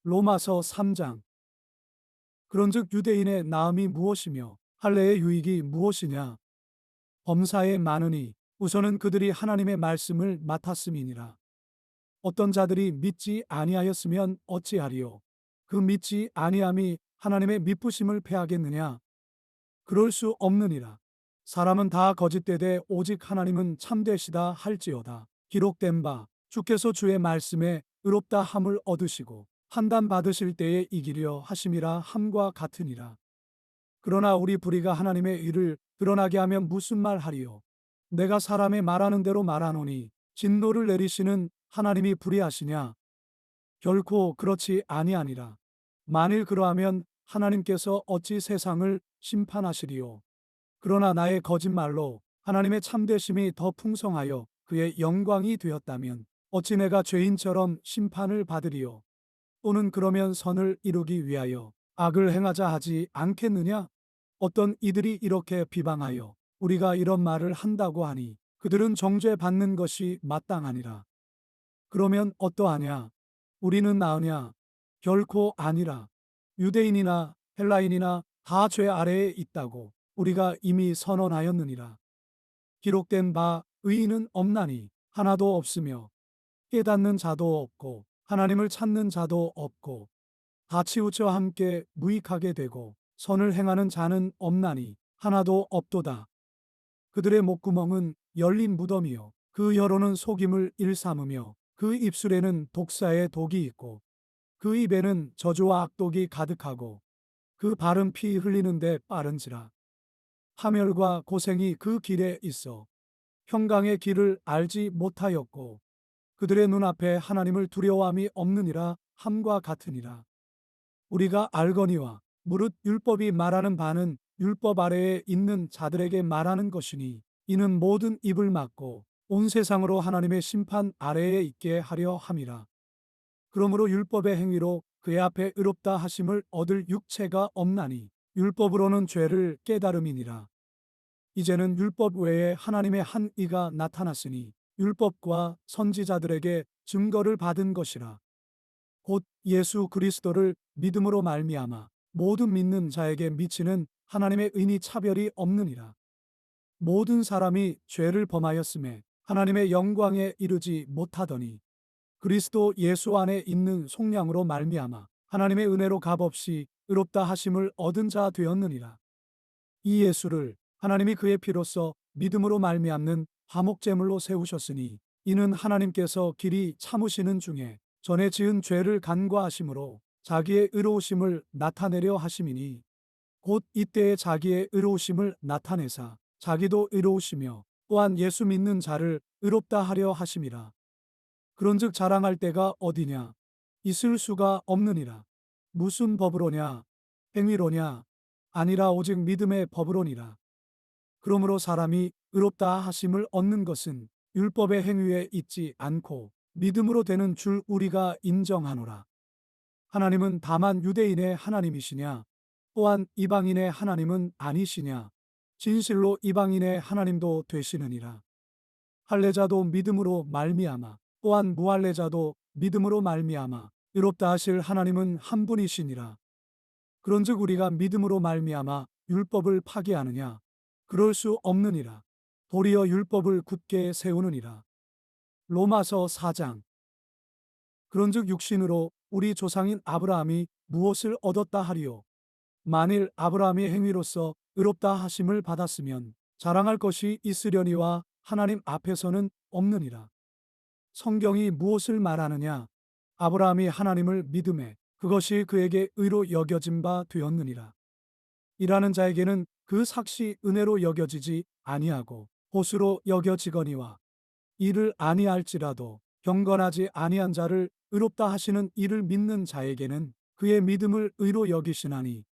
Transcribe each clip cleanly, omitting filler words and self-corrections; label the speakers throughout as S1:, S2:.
S1: 로마서 3장. 그런즉 유대인의 나음이 무엇이며 할례의 유익이 무엇이냐? 범사에 많으니 우선은 그들이 하나님의 말씀을 맡았음이니라. 어떤 자들이 믿지 아니하였으면 어찌하리요? 그 믿지 아니함이 하나님의 미쁘심을 패하겠느냐? 그럴 수 없느니라. 사람은 다 거짓되되 오직 하나님은 참되시다 할지어다. 기록된 바 주께서 주의 말씀에 의롭다 함을 얻으시고 판단 받으실 때에 이기려 하심이라 함과 같으니라. 그러나 우리 불의가 하나님의 의를 드러나게 하면 무슨 말 하리요? 내가 사람의 말하는 대로 말하노니 진노를 내리시는 하나님이 불의하시냐? 결코 그렇지 아니하니라. 만일 그러하면 하나님께서 어찌 세상을 심판하시리요? 그러나 나의 거짓말로 하나님의 참되심이 더 풍성하여 그의 영광이 되었다면 어찌 내가 죄인처럼 심판을 받으리요? 또는 그러면 선을 이루기 위하여 악을 행하자 하지 않겠느냐? 어떤 이들이 이렇게 비방하여 우리가 이런 말을 한다고 하니 그들은 정죄받는 것이 마땅하니라. 그러면 어떠하냐? 우리는 나으냐? 결코 아니라. 유대인이나 헬라인이나 다 죄 아래에 있다고 우리가 이미 선언하였느니라. 기록된 바 의인은 없나니 하나도 없으며 깨닫는 자도 없고 하나님을 찾는 자도 없고 다 치우쳐 함께 무익하게 되고 선을 행하는 자는 없나니 하나도 없도다. 그들의 목구멍은 열린 무덤이요 그 혀로는 속임을 일삼으며 그 입술에는 독사의 독이 있고 그 입에는 저주와 악독이 가득하고 그 발은 피 흘리는데 빠른지라. 파멸과 고생이 그 길에 있어 평강의 길을 알지 못하였고 그들의 눈앞에 하나님을 두려워함이 없느니라 함과 같으니라. 우리가 알거니와 무릇 율법이 말하는 바는 율법 아래에 있는 자들에게 말하는 것이니 이는 모든 입을 막고 온 세상으로 하나님의 심판 아래에 있게 하려 함이라. 그러므로 율법의 행위로 그의 앞에 의롭다 하심을 얻을 육체가 없나니 율법으로는 죄를 깨달음이니라. 이제는 율법 외에 하나님의 한 의가 나타났으니 율법과 선지자들에게 증거를 받은 것이라. 곧 예수 그리스도를 믿음으로 말미암아 모든 믿는 자에게 미치는 하나님의 의니 차별이 없느니라. 모든 사람이 죄를 범하였음에 하나님의 영광에 이르지 못하더니 그리스도 예수 안에 있는 속량으로 말미암아 하나님의 은혜로 값없이 의롭다 하심을 얻은 자 되었느니라. 이 예수를 하나님이 그의 피로써 믿음으로 말미암는 화목제물로 세우셨으니 이는 하나님께서 길이 참으시는 중에 전에 지은 죄를 간과하심으로 자기의 의로우심을 나타내려 하심이니 곧 이때에 자기의 의로우심을 나타내사 자기도 의로우시며 또한 예수 믿는 자를 의롭다 하려 하심이라. 그런즉 자랑할 때가 어디냐? 있을 수가 없느니라. 무슨 법으로냐? 행위로냐? 아니라 오직 믿음의 법으로니라. 그러므로 사람이 의롭다 하심을 얻는 것은 율법의 행위에 있지 않고 믿음으로 되는 줄 우리가 인정하노라. 하나님은 다만 유대인의 하나님이시냐? 또한 이방인의 하나님은 아니시냐? 진실로 이방인의 하나님도 되시느니라. 할례자도 믿음으로 말미암아 또한 무할례자도 믿음으로 말미암아 의롭다 하실 하나님은 한 분이시니라. 그런즉 우리가 믿음으로 말미암아 율법을 파기하느냐? 그럴 수 없느니라. 도리어 율법을 굳게 세우느니라. 로마서 4장. 그런즉 육신으로 우리 조상인 아브라함이 무엇을 얻었다 하리요? 만일 아브라함이 행위로서 의롭다 하심을 받았으면 자랑할 것이 있으려니와 하나님 앞에서는 없느니라. 성경이 무엇을 말하느냐? 아브라함이 하나님을 믿음에 그것이 그에게 의로 여겨진 바 되었느니라. 일하는 자에게는 그 삭시 은혜로 여겨지지 아니하고 보수로 여겨지거니와 이를 아니할지라도 경건하지 아니한 자를 의롭다 하시는 이를 믿는 자에게는 그의 믿음을 의로 여기시나니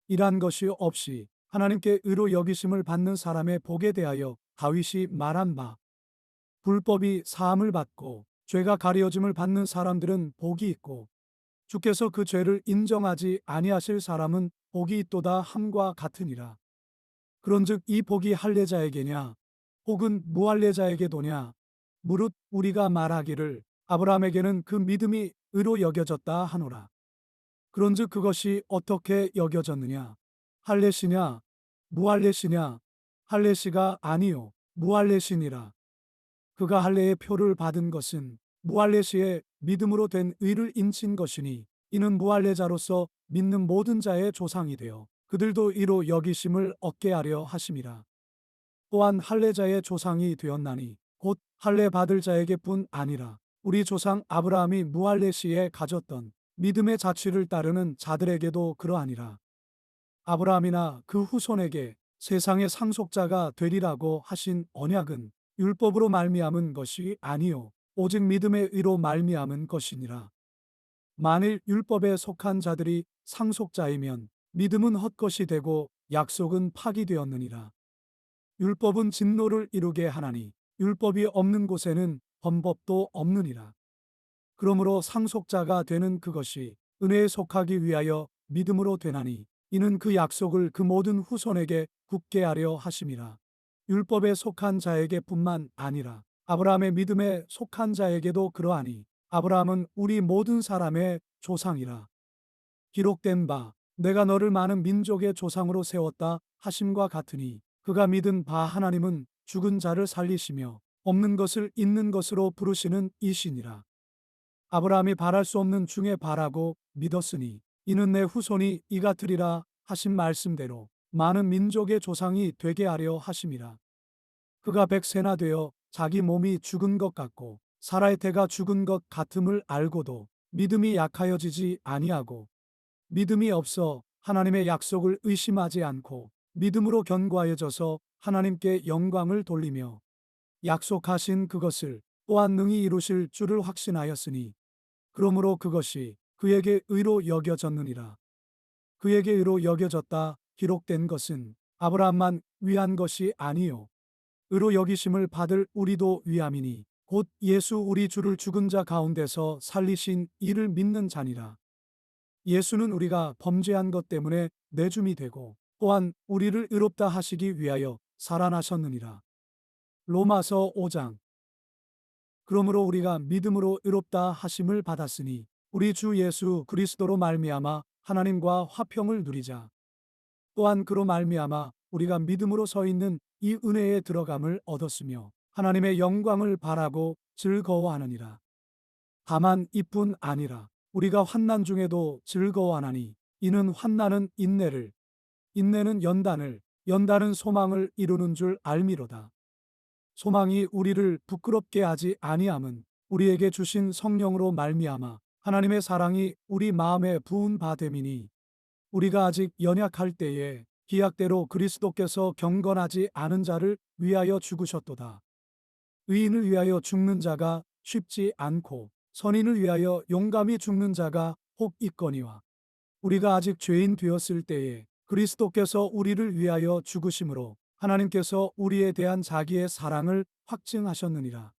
S1: 이란 것이 없이 하나님께 의로 여기심을 받는 사람의 복에 대하여 다윗이 말한 바 불법이 사함을 받고 죄가 가려짐을 받는 사람들은 복이 있고 주께서 그 죄를 인정하지 아니하실 사람은 복이 있도다 함과 같으니라. 그런즉 이 복이 할례자에게냐 혹은 무할례자에게도냐 무릇 우리가 말하기를 아브라함에게는 그 믿음이 의로 여겨졌다 하노라. 그런즉 그것이 어떻게 여겨졌느냐? 할례시냐 무할례시냐? 할례시가 아니요 무할례시니라. 그가 할례의 표를 받은 것은 무할례시의 믿음으로 된 의를 인친 것이니, 이는 무할례자로서 믿는 모든 자의 조상이 되어 그들도 이로 여기심을 얻게 하려 하심이라. 또한 할례자의 조상이 되었나니 곧 할례 받을 자에게뿐 아니라 우리 조상 아브라함이 무할례 시에 가졌던 믿음의 자취를 따르는 자들에게도 그러하니라. 아브라함이나 그 후손에게 세상의 상속자가 되리라고 하신 언약은 율법으로 말미암은 것이 아니요 오직 믿음의 의로 말미암은 것이니라. 만일 율법에 속한 자들이 상속자이면 믿음은 헛것이 되고 약속은 파기되었느니라. 율법은 진노를 이루게 하나니 율법이 없는 곳에는 범법도 없느니라. 그러므로 상속자가 되는 그것이 은혜에 속하기 위하여 믿음으로 되나니, 이는 그 약속을 그 모든 후손에게 굳게 하려 하심이라. 율법에 속한 자에게뿐만 아니라 아브라함의 믿음에 속한 자에게도 그러하니, 아브라함은 우리 모든 사람의 조상이라. 기록된 바 내가 너를 많은 민족의 조상으로 세웠다 하심과 같으니, 그가 믿은 바 하나님은 죽은 자를 살리시며 없는 것을 있는 것으로 부르시는 이시니라. 아브라함이 바랄 수 없는 중에 바라고 믿었으니 이는 내 후손이 이 같으리라 하신 말씀대로 많은 민족의 조상이 되게 하려 하심이라. 그가 백세나 되어 자기 몸이 죽은 것 같고 사라의 태가 죽은 것 같음을 알고도 믿음이 약하여지지 아니하고, 믿음이 없어 하나님의 약속을 의심하지 않고 믿음으로 견고하여져서 하나님께 영광을 돌리며 약속하신 그것을 또한 능히 이루실 줄을 확신하였으니, 그러므로 그것이 그에게 의로 여겨졌느니라. 그에게 의로 여겨졌다 기록된 것은 아브라함만 위한 것이 아니요 의로 여기심을 받을 우리도 위함이니, 곧 예수 우리 주를 죽은 자 가운데서 살리신 이를 믿는 자니라. 예수는 우리가 범죄한 것 때문에 내줌이 되고 또한 우리를 의롭다 하시기 위하여 살아나셨느니라. 로마서 5장. 그러므로 우리가 믿음으로 의롭다 하심을 받았으니 우리 주 예수 그리스도로 말미암아 하나님과 화평을 누리자. 또한 그로 말미암아 우리가 믿음으로 서 있는 이 은혜에 들어감을 얻었으며 하나님의 영광을 바라고 즐거워하느니라. 다만 이뿐 아니라 우리가 환난 중에도 즐거워하나니, 이는 환난은 인내를, 인내는 연단을, 연단은 소망을 이루는 줄 알미로다. 소망이 우리를 부끄럽게 하지 아니함은 우리에게 주신 성령으로 말미암아 하나님의 사랑이 우리 마음에 부은 바 됨이니, 우리가 아직 연약할 때에 기약대로 그리스도께서 경건하지 않은 자를 위하여 죽으셨도다. 의인을 위하여 죽는 자가 쉽지 않고 선인을 위하여 용감히 죽는 자가 혹 있거니와, 우리가 아직 죄인 되었을 때에 그리스도께서 우리를 위하여 죽으심으로 하나님께서 우리에 대한 자기의 사랑을 확증하셨느니라.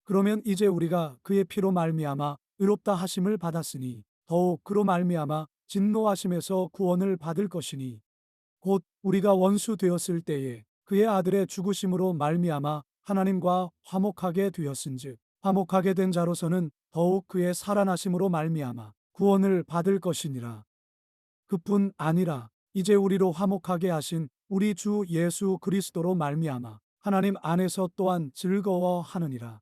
S1: 그러면 이제 우리가 그의 피로 말미암아 의롭다 하심을 받았으니 더욱 그로 말미암아 진노하심에서 구원을 받을 것이니, 곧 우리가 원수 되었을 때에 그의 아들의 죽으심으로 말미암아 하나님과 화목하게 되었은즉, 화목하게 된 자로서는 더욱 그의 살아나심으로 말미암아 구원을 받을 것이니라. 그뿐 아니라 이제 우리로 화목하게 하신 우리 주 예수 그리스도로 말미암아 하나님 안에서 또한 즐거워하느니라.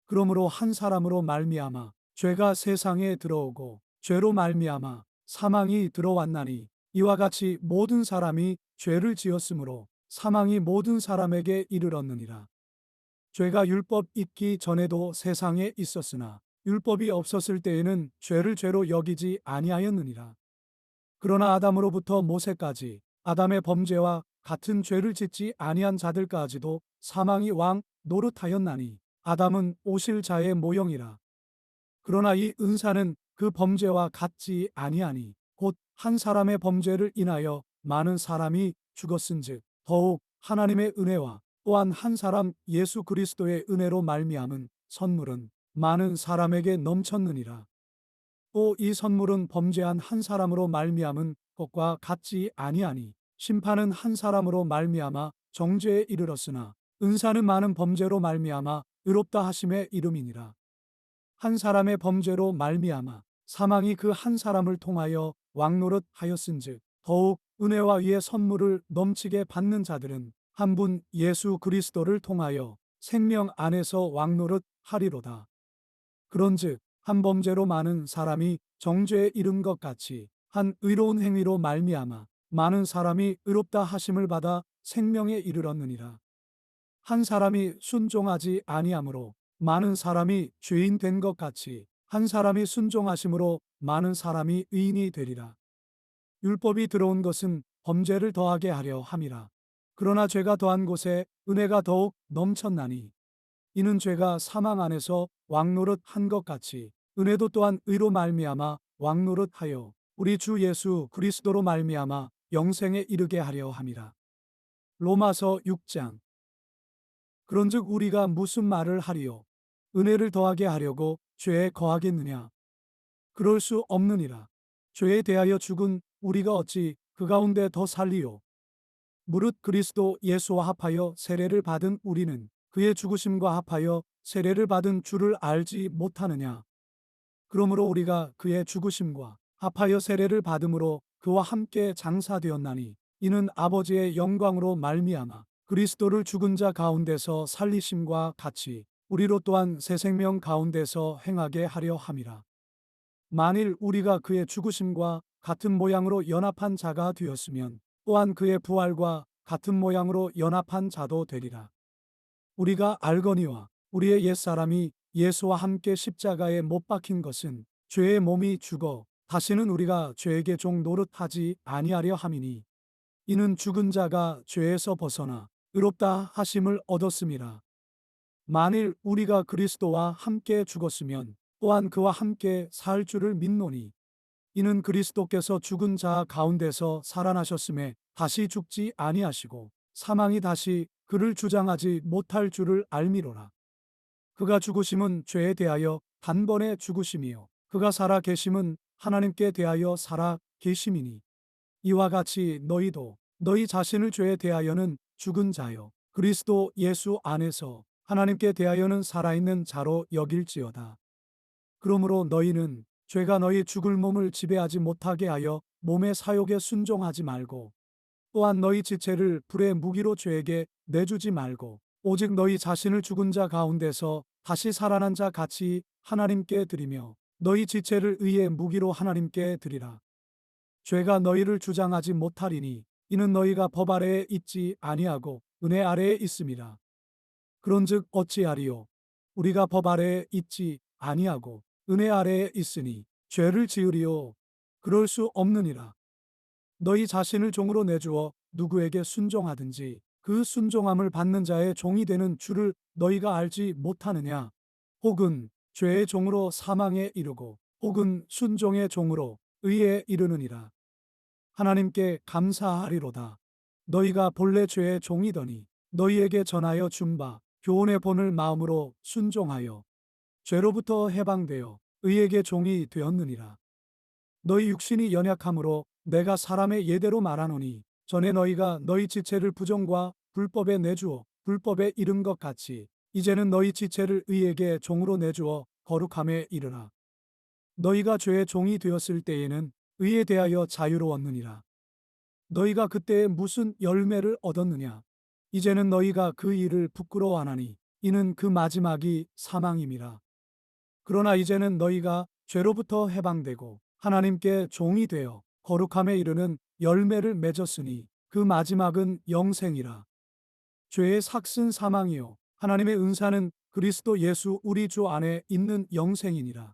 S1: 그러므로 한 사람으로 말미암아 죄가 세상에 들어오고 죄로 말미암아 사망이 들어왔나니, 이와 같이 모든 사람이 죄를 지었으므로 사망이 모든 사람에게 이르렀느니라. 죄가 율법 있기 전에도 세상에 있었으나 율법이 없었을 때에는 죄를 죄로 여기지 아니하였느니라. 그러나 아담으로부터 모세까지 아담의 범죄와 같은 죄를 짓지 아니한 자들까지도 사망이 왕 노릇하였나니, 아담은 오실 자의 모형이라. 그러나 이 은사는 그 범죄와 같지 아니하니, 곧 한 사람의 범죄를 인하여 많은 사람이 죽었은즉 더욱 하나님의 은혜와 또한 한 사람 예수 그리스도의 은혜로 말미암은 선물은 많은 사람에게 넘쳤느니라. 또 이 선물은 범죄한 한 사람으로 말미암은 것과 같지 아니하니, 심판은 한 사람으로 말미암아 정죄에 이르렀으나 은사는 많은 범죄로 말미암아 의롭다 하심의 이름이니라. 한 사람의 범죄로 말미암아 사망이 그 한 사람을 통하여 왕노릇 하였은즉 더욱 은혜와 의의 선물을 넘치게 받는 자들은 한 분 예수 그리스도를 통하여 생명 안에서 왕노릇 하리로다. 그런즉 한 범죄로 많은 사람이 정죄에 이른 것 같이 한 의로운 행위로 말미암아 많은 사람이 의롭다 하심을 받아 생명에 이르렀느니라. 한 사람이 순종하지 아니함으로 많은 사람이 죄인 된 것 같이 한 사람이 순종하심으로 많은 사람이 의인이 되리라. 율법이 들어온 것은 범죄를 더하게 하려 함이라. 그러나 죄가 더한 곳에 은혜가 더욱 넘쳤나니 이는 죄가 사망 안에서 왕노릇 한 것 같이 은혜도 또한 의로 말미암아 왕노릇 하여 우리 주 예수 그리스도로 말미암아 영생에 이르게 하려 함이라. 로마서 6장. 그런즉 우리가 무슨 말을 하리요? 은혜를 더하게 하려고 죄에 거하겠느냐? 그럴 수 없느니라. 죄에 대하여 죽은 우리가 어찌 그 가운데 더 살리요? 무릇 그리스도 예수와 합하여 세례를 받은 우리는 그의 죽으심과 합하여 세례를 받은 주를 알지 못하느냐? 그러므로 우리가 그의 죽으심과 합하여 세례를 받음으로 그와 함께 장사되었나니 이는 아버지의 영광으로 말미암아 그리스도를 죽은 자 가운데서 살리심과 같이 우리로 또한 새 생명 가운데서 행하게 하려 함이라. 만일 우리가 그의 죽으심과 같은 모양으로 연합한 자가 되었으면 또한 그의 부활과 같은 모양으로 연합한 자도 되리라. 우리가 알거니와 우리의 옛사람이 예수와 함께 십자가에 못 박힌 것은 죄의 몸이 죽어 다시는 우리가 죄에게 종 노릇하지 아니하려 함이니 이는 죽은 자가 죄에서 벗어나 의롭다 하심을 얻었음이라. 만일 우리가 그리스도와 함께 죽었으면 또한 그와 함께 살 줄을 믿노니 이는 그리스도께서 죽은 자 가운데서 살아나셨음에 다시 죽지 아니하시고 사망이 다시 그를 주장하지 못할 줄을 알미로라. 그가 죽으심은 죄에 대하여 단번에 죽으심이요 그가 살아 계심은 하나님께 대하여 살아 계심이니 이와 같이 너희도 너희 자신을 죄에 대하여는 죽은 자요 그리스도 예수 안에서 하나님께 대하여는 살아있는 자로 여길지어다. 그러므로 너희는 죄가 너희 죽을 몸을 지배하지 못하게 하여 몸의 사욕에 순종하지 말고 또한 너희 지체를 불의 무기로 죄에게 내주지 말고 오직 너희 자신을 죽은 자 가운데서 다시 살아난 자 같이 하나님께 드리며 너희 지체를 의의 무기로 하나님께 드리라. 죄가 너희를 주장하지 못하리니 이는 너희가 법 아래에 있지 아니하고 은혜 아래에 있음이라. 그런즉 어찌하리요? 우리가 법 아래에 있지 아니하고 은혜 아래에 있으니 죄를 지으리요? 그럴 수 없느니라. 너희 자신을 종으로 내주어 누구에게 순종하든지 그 순종함을 받는 자의 종이 되는 줄을 너희가 알지 못하느냐? 혹은 죄의 종으로 사망에 이르고 혹은 순종의 종으로 의에 이르느니라. 하나님께 감사하리로다. 너희가 본래 죄의 종이더니 너희에게 전하여 준 바 교훈의 본을 마음으로 순종하여 죄로부터 해방되어 의에게 종이 되었느니라. 너희 육신이 연약함으로 내가 사람의 예대로 말하노니 전에 너희가 너희 지체를 부정과 불법에 내주어 불법에 이른 것 같이 이제는 너희 지체를 의에게 종으로 내주어 거룩함에 이르라. 너희가 죄의 종이 되었을 때에는 의에 대하여 자유로웠느니라. 너희가 그때에 무슨 열매를 얻었느냐? 이제는 너희가 그 일을 부끄러워하나니 이는 그 마지막이 사망임이라. 그러나 이제는 너희가 죄로부터 해방되고 하나님께 종이 되어 거룩함에 이르는 열매를 맺었으니 그 마지막은 영생이라. 죄의 삭슨 사망이요 하나님의 은사는 그리스도 예수 우리 주 안에 있는 영생이니라.